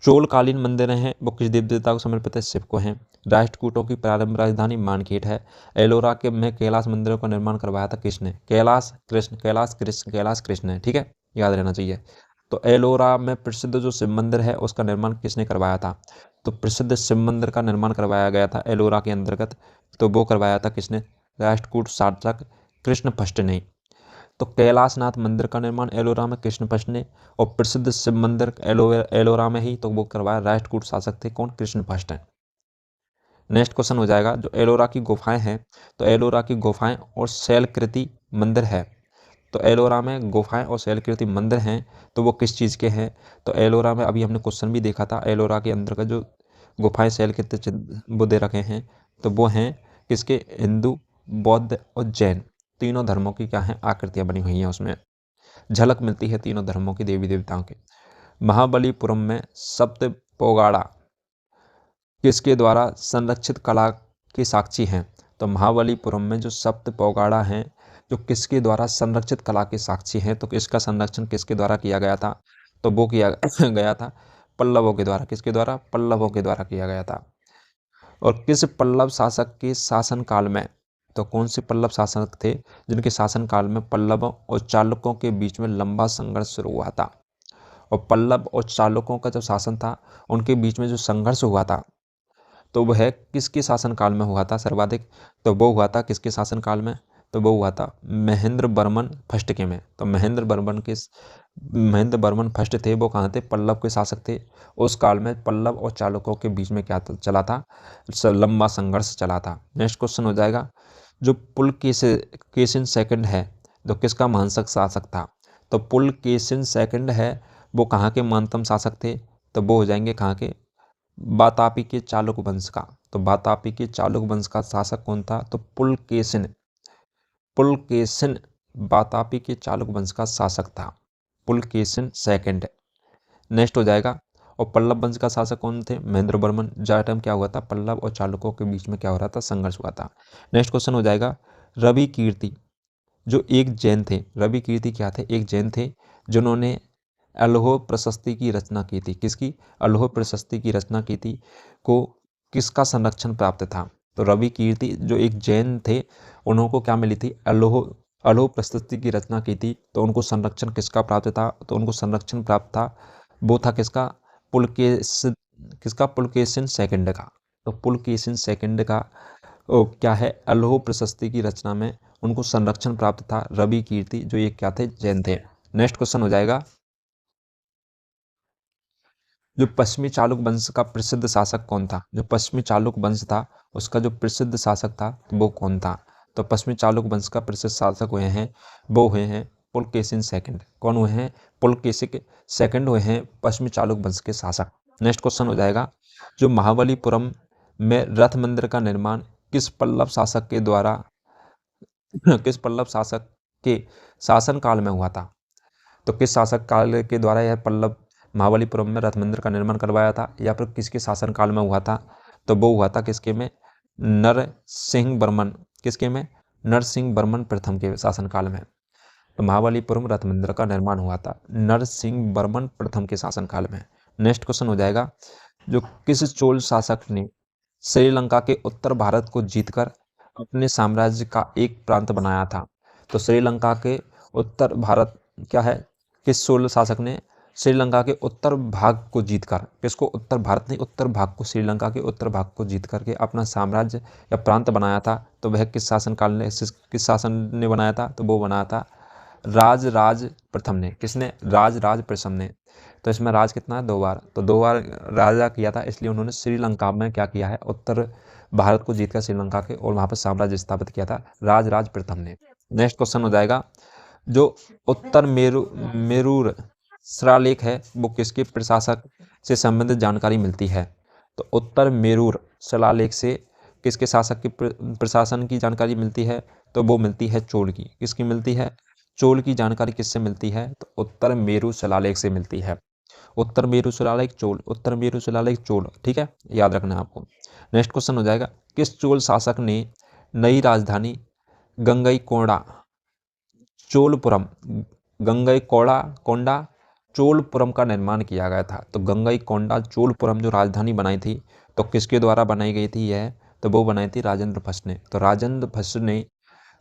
[SPEAKER 1] चोलकालीन मंदिर हैं वो किस देव देवता को समर्पित है, शिव को हैं। राष्ट्रकूटों की प्रारंभ राजधानी मानखेट है। एलोरा के में कैलाश मंदिरों का निर्माण करवाया था किसने, कैलाश कृष्ण, कैलाश कृष्ण है, ठीक है, याद रहना चाहिए। तो एलोरा में प्रसिद्ध जो शिव मंदिर है उसका निर्माण किसने करवाया था, तो प्रसिद्ध शिव मंदिर का निर्माण करवाया गया था एलोरा के अंतर्गत, तो वो करवाया था किसने, राष्ट्रकूट शासक कृष्णपक्ष ने। तो कैलाशनाथ मंदिर का निर्माण एलोरा में कृष्णपक्ष ने, और प्रसिद्ध शिव मंदिर एलोरा में ही तो वो करवाया राष्ट्रकूट शासक थे कौन, कृष्णपक्ष ने। नेक्स्ट क्वेश्चन हो जाएगा जो एलोरा की गुफाएं हैं, तो एलोरा की गुफाएं और शैलकृति मंदिर है। तो एलोरा में गुफाएं और शैलकृति मंदिर हैं तो वो किस चीज़ के हैं, तो एलोरा में अभी हमने क्वेश्चन भी देखा था, एलोरा के अंदर का जो गुफाएं शैलकृति वो दे रखे हैं तो वो हैं किसके, हिंदू, बौद्ध और जैन, तीनों धर्मों की क्या है, आकृतियां बनी हुई हैं, उसमें झलक मिलती है तीनों धर्मों की देवी देवताओं के। महाबलीपुरम में सप्त पोगाड़ा किसके द्वारा संरक्षित कला की साक्षी हैं। तो महाबलीपुरम में जो सप्त पोगाड़ा हैं जो किसके द्वारा संरक्षित कला की साक्षी हैं, तो इसका संरक्षण किसके द्वारा किया गया था, तो वो किया गया था पल्लवों के द्वारा। किसके द्वारा, पल्लवों के द्वारा किया गया था। और किस पल्लव शासक के शासन काल में, तो कौन से पल्लव शासक थे जिनके शासन काल में पल्लवों और चालुक्यों के बीच में लंबा संघर्ष शुरू हुआ था। और पल्लव और चालुक्यों का जब शासन था उनके बीच में जो संघर्ष हुआ था तो वह किसके शासन काल में हुआ था सर्वाधिक, तो वो हुआ था किसके शासन काल में, तो वो हुआ था महेंद्र वर्मन फर्स्ट के में। तो महेंद्र वर्मन फर्स्ट थे, वो कहाँ थे, पल्लव के शासक थे। उस काल में पल्लव और चालुक्यों के बीच में क्या चला था, लंबा संघर्ष चला था। नेक्स्ट क्वेश्चन हो जाएगा जो पुलकेशिन सेकंड है तो किसका महानसक शासक था। तो पुलकेशिन सेकंड है वो कहाँ के महानतम शासक थे, तो वो हो जाएंगे कहाँ के, वातापी के चालुक्य वंश का। तो वातापी के चालुक्य वंश का शासक कौन था, तो पुलकेशिन वातापी के चालुक्य वंश का शासक था पुलकेशिन सेकंड। नेक्स्ट हो जाएगा और पल्लव वंश का शासक कौन थे, महेंद्र वर्मन। जहाँ टाइम क्या हुआ था, पल्लव और चालुक्यों के बीच में क्या हो रहा था, संघर्ष हुआ था। नेक्स्ट क्वेश्चन हो जाएगा रवि कीर्ति जो एक जैन थे, रवि कीर्ति क्या थे, एक जैन थे जिन्होंने अल्होह प्रशस्ति की रचना की थी। किसकी, अल्होह प्रशस्ति की रचना की थी, को किसका संरक्षण प्राप्त था। तो रवि कीर्ति जो एक जैन थे उनको क्या मिली थी, अल्होह प्रशस्ति की रचना की थी, तो उनको संरक्षण किसका प्राप्त था, तो उनको संरक्षण प्राप्त था वो था किसका, पुलकेशिन सेकंड का। तो पुलकेशिन सेकंड का क्या है, अल्होह प्रशस्ति की रचना में उनको संरक्षण प्राप्त था रवि कीर्ति जो ये क्या थे, जैन थे। नेक्स्ट क्वेश्चन हो जाएगा जो पश्चिमी चालुक्य वंश का प्रसिद्ध शासक कौन था। जो पश्चिमी चालुक्य वंश था उसका जो प्रसिद्ध शासक था वो कौन था। तो पश्चिमी चालुक्य वंश का प्रसिद्ध शासक हुए हैं वो हुए हैं पुलकेशिन सेकंड। कौन हुए हैं, पुलकेशिन सेकंड हुए हैं पश्चिमी चालुक्य वंश के शासक। नेक्स्ट क्वेश्चन हो जाएगा जो महाबलीपुरम में रथ मंदिर का निर्माण किस पल्लव शासक के द्वारा किस पल्लव शासक के शासन काल में हुआ था। तो किस शासक काल के द्वारा यह पल्लव महाबलीपुरम में रथ मंदिर का निर्माण करवाया था, या फिर किसके शासन काल में हुआ था, तो वो हुआ था किसके में, नरसिंह वर्मन। किसके में, नरसिंह वर्मन प्रथम के शासन काल में। तो महाबलीपुरम रथ मंदिर का निर्माण हुआ था नरसिंह वर्मन प्रथम के शासन काल में। नेक्स्ट क्वेश्चन हो जाएगा जो किस चोल शासक ने श्रीलंका के उत्तर भारत को जीतकर अपने साम्राज्य का एक प्रांत बनाया था। तो श्रीलंका के उत्तर भारत क्या है, किस चोल शासक ने श्रीलंका के उत्तर भाग को जीतकर, किसको, उत्तर भारत नहीं, उत्तर भाग को, श्रीलंका के उत्तर भाग को जीत करके अपना साम्राज्य या प्रांत बनाया था। तो वह किस शासन काल ने, किस शासन ने बनाया था, तो वो बनाया था राज प्रथम ने। किसने? राज प्रथम ने। तो इसमें राज कितना है? 2 बार। तो 2 बार राजा किया था, इसलिए उन्होंने श्रीलंका में क्या किया है? उत्तर भारत को जीतकर श्रीलंका के और वहाँ पर साम्राज्य स्थापित किया था राज प्रथम ने। नेक्स्ट क्वेश्चन हो जाएगा, जो उत्तर मेरूर शिलालेख है वो किसके प्रशासक से संबंधित जानकारी मिलती है? तो उत्तर मेरूर शिलालेख से किसके शासक के प्रशासन की जानकारी मिलती है? तो वो मिलती है चोल की। किसकी मिलती है? चोल की जानकारी किससे मिलती है? तो उत्तर मेरू शिलालेख से मिलती है। उत्तर मेरू शिलालेख चोल, उत्तर मेरू शिलालेख चोल, ठीक है, याद रखना है आपको। नेक्स्ट क्वेश्चन हो जाएगा, किस चोल शासक ने नई राजधानी गंगईकोंडा चोलपुरम गंगईकोंडा चोलपुरम का निर्माण किया गया था? तो गंगईकोंडा चोलपुरम जो राजधानी बनाई थी, तो किसके द्वारा बनाई गई थी यह? तो वो बनाई थी राजेंद्र फर्स्ट ने। तो राजेंद्र फर्स्ट ने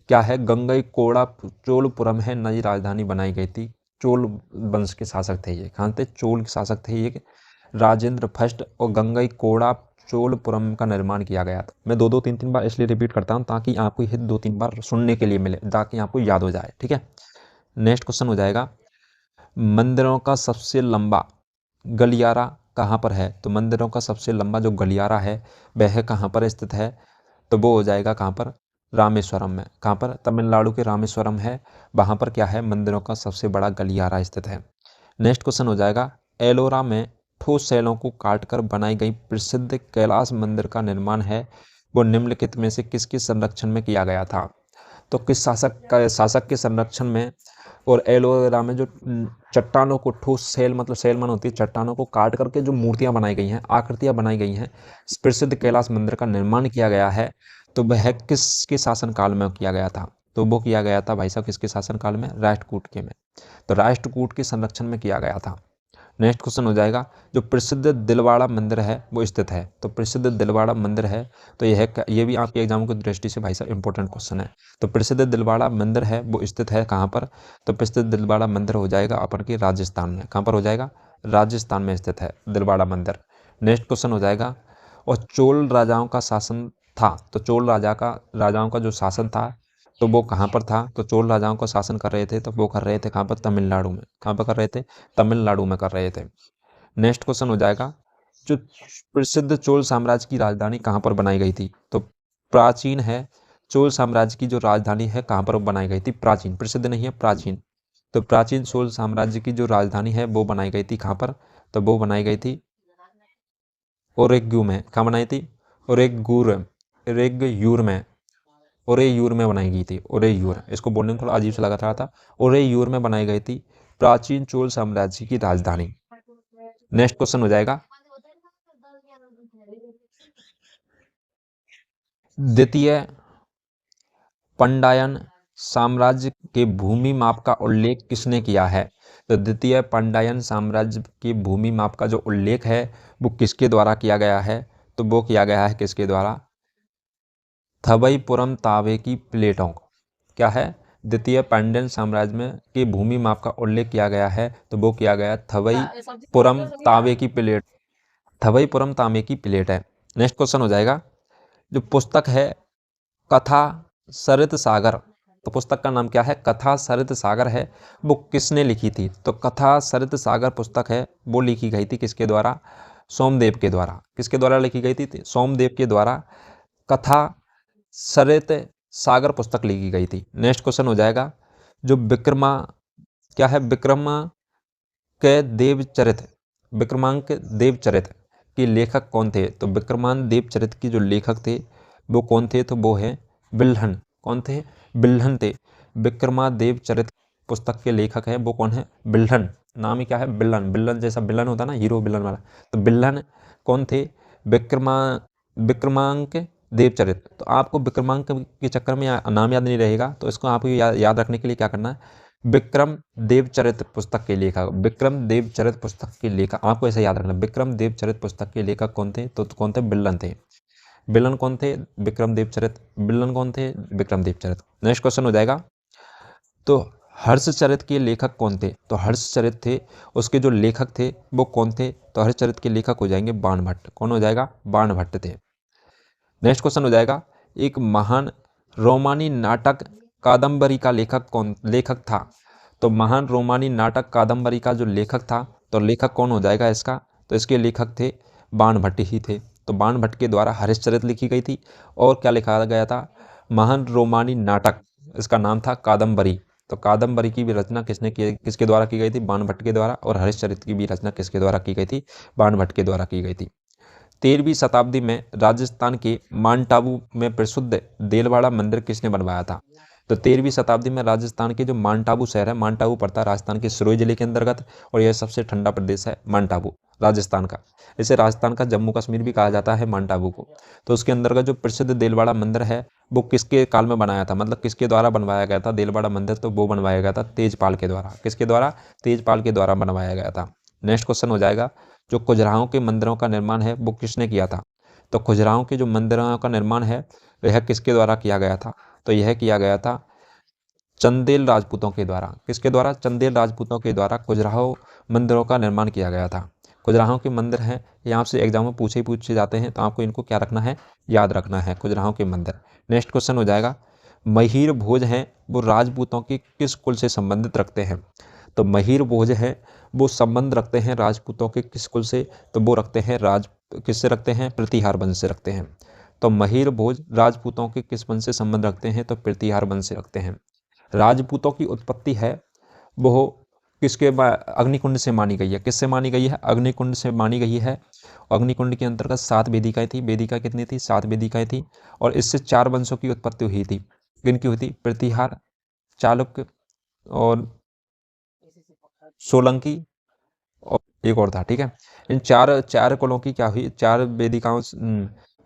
[SPEAKER 1] क्या है? गंगईकोंडा चोलपुरम है नई राजधानी बनाई गई थी। चोल वंश के शासक थे ये। कहाँ थे? चोल के शासक थे ये, राजेंद्र फर्स्ट। और गंगईकोंडा चोलपुरम का निर्माण किया गया था। मैं 2-3 बार इसलिए रिपीट करता हूँ ताकि आपको ये 2-3 बार सुनने के लिए मिले, ताकि आपको याद हो जाए, ठीक है। नेक्स्ट क्वेश्चन हो जाएगा, मंदिरों का सबसे लंबा गलियारा कहाँ पर है? तो मंदिरों का सबसे लंबा जो गलियारा है वह कहाँ पर स्थित है? तो वो हो जाएगा कहाँ पर? रामेश्वरम में। कहाँ पर? तमिलनाडु के रामेश्वरम है, वहाँ पर क्या है? मंदिरों का सबसे बड़ा गलियारा स्थित है। नेक्स्ट क्वेश्चन हो जाएगा, एलोरा में ठोस शैलों को काटकर बनाई गई प्रसिद्ध कैलाश मंदिर का निर्माण है वो निम्नलिखित में से किसके संरक्षण में किया गया था? तो किस शासक के संरक्षण में? और एलोरा में जो चट्टानों को ठोस शैल, मतलब शैल मन होती है चट्टानों को काट करके जो मूर्तियां बनाई गई हैं, आकृतियां बनाई गई हैं, प्रसिद्ध कैलाश मंदिर का निर्माण किया गया है, तो वह किसके शासनकाल में किया गया था? तो वो किया गया था भाई साहब किसके शासनकाल में? राष्ट्रकूट के में। तो राष्ट्रकूट के संरक्षण में किया गया था। नेक्स्ट क्वेश्चन हो जाएगा, जो प्रसिद्ध दिलवाड़ा मंदिर है वो स्थित है? तो प्रसिद्ध दिलवाड़ा मंदिर है, तो ये भी आपके एग्जाम की दृष्टि से भाई साहब इंपॉर्टेंट क्वेश्चन है। तो प्रसिद्ध दिलवाड़ा मंदिर है वो स्थित है कहाँ पर? तो प्रसिद्ध दिलवाड़ा मंदिर हो जाएगा अपन के राजस्थान में। कहाँ पर हो जाएगा? राजस्थान में स्थित है दिलवाड़ा मंदिर। नेक्स्ट क्वेश्चन हो जाएगा, और चोल राजाओं का शासन था, तो चोल राजाओं का जो शासन था तो वो कहाँ पर था? तो चोल राजाओं का शासन कर रहे थे, तो वो कर रहे थे कहाँ पर? तमिलनाडु में। कहाँ पर कर रहे थे? तमिलनाडु में कर रहे थे। नेक्स्ट क्वेश्चन हो जाएगा, जो प्रसिद्ध चोल साम्राज्य की राजधानी कहाँ पर बनाई गई थी? तो प्राचीन है। चोल साम्राज्य की जो राजधानी है कहाँ पर बनाई गई थी? प्राचीन, प्रसिद्ध नहीं है, प्राचीन। तो प्राचीन चोल साम्राज्य की जो राजधानी है वो बनाई गई थी कहाँ पर? तो वो बनाई गई थी ओरेगू में। कहाँ बनाई थी? ओरेगूर में। ओरेयूर में बनाई गई थी। ओरेयूर, इसको बोलने में थोड़ा अजीब सा लग रहा था। ओरेयूर में बनाई गई थी प्राचीन चोल साम्राज्य की राजधानी। नेक्स्ट क्वेश्चन हो जाएगा, द्वितीय पांड्यान साम्राज्य के भूमि माप का उल्लेख किसने किया है? तो द्वितीय पांड्यान साम्राज्य की भूमि माप का जो उल्लेख है वो किसके द्वारा किया गया है? तो वो किया गया है किसके द्वारा? थवईपुरम तांबे की प्लेटों। क्या है? द्वितीय पांड्यन साम्राज्य में की भूमि माप का उल्लेख किया गया है, तो वो किया गया थवईपुरम तांबे की प्लेट। थवईपुरम तांबे की प्लेट है। नेक्स्ट क्वेश्चन हो जाएगा, जो पुस्तक है कथा सरित सागर, तो पुस्तक का नाम क्या है? कथा सरित सागर है, वो किसने लिखी थी? तो कथा सरित सागर पुस्तक है वो लिखी गई थी किसके द्वारा? सोमदेव के द्वारा। किसके द्वारा लिखी गई थी? सोमदेव के द्वारा कथा सरित सागर पुस्तक लिखी गई थी। नेक्स्ट क्वेश्चन हो जाएगा, जो विक्रमांक देवचरित के लेखक कौन थे? तो विक्रमांक देवचरित के जो लेखक थे वो कौन थे? तो वो है बिल्हन। कौन थे? बिल्हन थे। विक्रमांक देवचरित पुस्तक के लेखक है वो कौन है? बिल्हन। नाम ही क्या है? बिल्हन। बिल्हन जैसा विलन होता ना, हीरो विलन वाला, तो बिल्हन कौन थे? विक्रमांक देवचरित। तो आपको विक्रमांक के चक्कर में नाम याद नहीं रहेगा, तो इसको आपको याद रखने के लिए क्या करना है? विक्रम देवचरित पुस्तक के लेखक, विक्रम देवचरित पुस्तक के लेखक, आपको ऐसे याद रखना। विक्रम देवचरित पुस्तक के लेखक कौन थे? तो कौन थे? बिल्लन थे। बिल्लन कौन थे? विक्रम देवचरित। बिल्लन कौन थे? विक्रम देवचरित। नेक्स्ट क्वेश्चन हो जाएगा, तो हर्षचरित के लेखक कौन थे? तो हर्षचरित थे, उसके जो लेखक थे वो कौन थे? तो हर्षचरित के लेखक हो जाएंगे बाणभट्ट। कौन हो जाएगा? बाणभट्ट थे। नेक्स्ट क्वेश्चन हो जाएगा, एक महान रोमानी नाटक कादम्बरी का लेखक था? तो महान रोमानी नाटक कादम्बरी का जो लेखक था, तो लेखक कौन हो जाएगा इसका, तो इसके लेखक थे बाणभट्ट ही थे। तो बाणभट्ट के द्वारा हरिश्चरित्र लिखी गई थी। और क्या लिखा गया था, महान रोमानी नाटक, इसका नाम था कादम्बरी। तो कादम्बरी की भी रचना किसके द्वारा की गई थी, बाणभट्ट के द्वारा। और हरिश्चरित्र की भी रचना किसके द्वारा की गई थी, बाणभट्ट के द्वारा की गई थी। 13वीं शताब्दी में राजस्थान के माउंट आबू में प्रसिद्ध देलवाड़ा मंदिर किसने बनवाया था। तो 13वीं शताब्दी में राजस्थान के जो माउंट आबू शहर है, माउंट आबू पड़ता है राजस्थान के सिरोही जिले के अंतर्गत, और यह सबसे ठंडा प्रदेश है माउंट आबू राजस्थान का। इसे राजस्थान का जम्मू कश्मीर भी कहा जाता है माउंट आबू को। तो उसके अंतर्गत जो प्रसिद्ध देलवाड़ा मंदिर है वो किसके काल में बनाया था, मतलब किसके द्वारा बनवाया गया था देलवाड़ा मंदिर, तो वो बनवाया गया था तेजपाल के द्वारा। किसके द्वारा, तेजपाल के द्वारा बनवाया गया था। नेक्स्ट क्वेश्चन हो जाएगा, जो खजुराहो के मंदिरों का निर्माण है वो किसने किया था। तो खजुराहो के जो मंदिरों का निर्माण है वह किसके द्वारा किया गया था, तो यह किया गया था चंदेल राजपूतों के द्वारा। किसके द्वारा, चंदेल राजपूतों के द्वारा खजुराहो मंदिरों का निर्माण किया गया था। खजुराहो के मंदिर हैं, ये आपसे एग्जाम में पूछे जाते हैं, तो आपको इनको क्या रखना है, याद रखना है, खजुराहो के मंदिर। नेक्स्ट क्वेश्चन हो जाएगा, महीर भोज हैं वो राजपूतों के किस कुल से संबंधित रखते हैं। तो महीर भोज है वो संबंध रखते हैं राजपूतों के किस कुल से, तो वो रखते हैं किससे रखते हैं, प्रतिहार वंश से रखते हैं। तो महीर भोज राजपूतों के किस वंश से संबंध रखते हैं, तो प्रतिहार वंश से रखते हैं। राजपूतों की उत्पत्ति है वो अग्निकुंड से मानी गई है। किससे मानी गई है, अग्निकुंड से मानी गई है। अग्निकुंड के अंतर्गत 7 वेदिकाएं थी। वेदिका कितनी थी, 7 वेदिकाएं थी। और इससे 4 वंशों की उत्पत्ति हुई थी। किनकी हुई थी, प्रतिहार, चालुक्य और सोलंकी और एक और था। ठीक है, इन चार कुलों की क्या हुई, 4 वेदिकाओं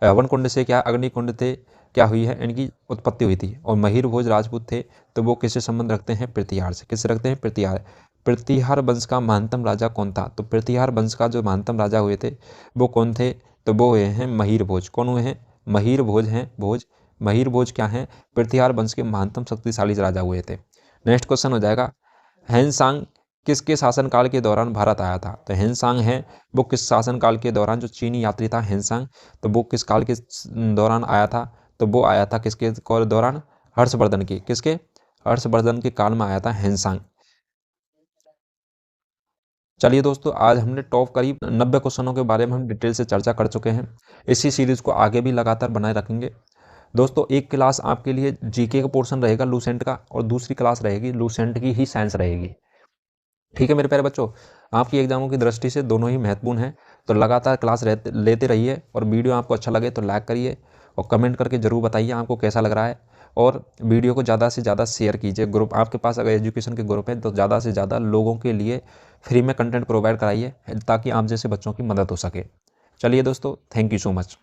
[SPEAKER 1] हवन कुंड से क्या अग्निकुंड थे क्या हुई है, इनकी उत्पत्ति हुई थी। और महीर भोज राजपूत थे, तो वो किससे संबंध रखते हैं, प्रतिहार से। किससे रखते हैं, प्रतिहार। प्रतिहार वंश का महानतम राजा कौन था, तो प्रतिहार वंश का जो महानतम राजा हुए थे वो कौन थे, तो वो हुए हैं महीर भोज। कौन हुए हैं, महीर भोज हैं, महीर भोज क्या हैं, प्रतिहार वंश के महानतम शक्तिशाली राजा हुए थे। नेक्स्ट क्वेश्चन हो जाएगा, हैनसांग किसके शासनकाल के दौरान भारत आया था। तो हैनसांग है वो किस शासनकाल के दौरान, जो चीनी यात्री था हैनसांग, तो वो किस काल के दौरान आया था, तो वो आया था किसके दौरान, हर्षवर्धन के, किसके, हर्षवर्धन के काल में आया था हैनसांग। चलिए दोस्तों, आज हमने टॉप करीब 90 क्वेश्चनों के बारे में हम डिटेल से चर्चा कर चुके हैं। इसी सीरीज को आगे भी लगातार बनाए रखेंगे। दोस्तों, एक क्लास आपके लिए जीके का पोर्शन रहेगा लूसेंट का, और दूसरी क्लास रहेगी लूसेंट की ही साइंस रहेगी। ठीक है मेरे प्यारे बच्चों, आपकी एग्जामों की दृष्टि से दोनों ही महत्वपूर्ण हैं। तो लगातार क्लास लेते रहिए, और वीडियो आपको अच्छा लगे तो लाइक करिए, और कमेंट करके ज़रूर बताइए आपको कैसा लग रहा है। और वीडियो को ज़्यादा से ज़्यादा शेयर कीजिए। ग्रुप आपके पास अगर एजुकेशन के ग्रुप है तो ज़्यादा से ज़्यादा लोगों के लिए फ्री में कंटेंट प्रोवाइड कराइए, ताकि आप जैसे बच्चों की मदद हो सके। चलिए दोस्तों, थैंक यू सो मच।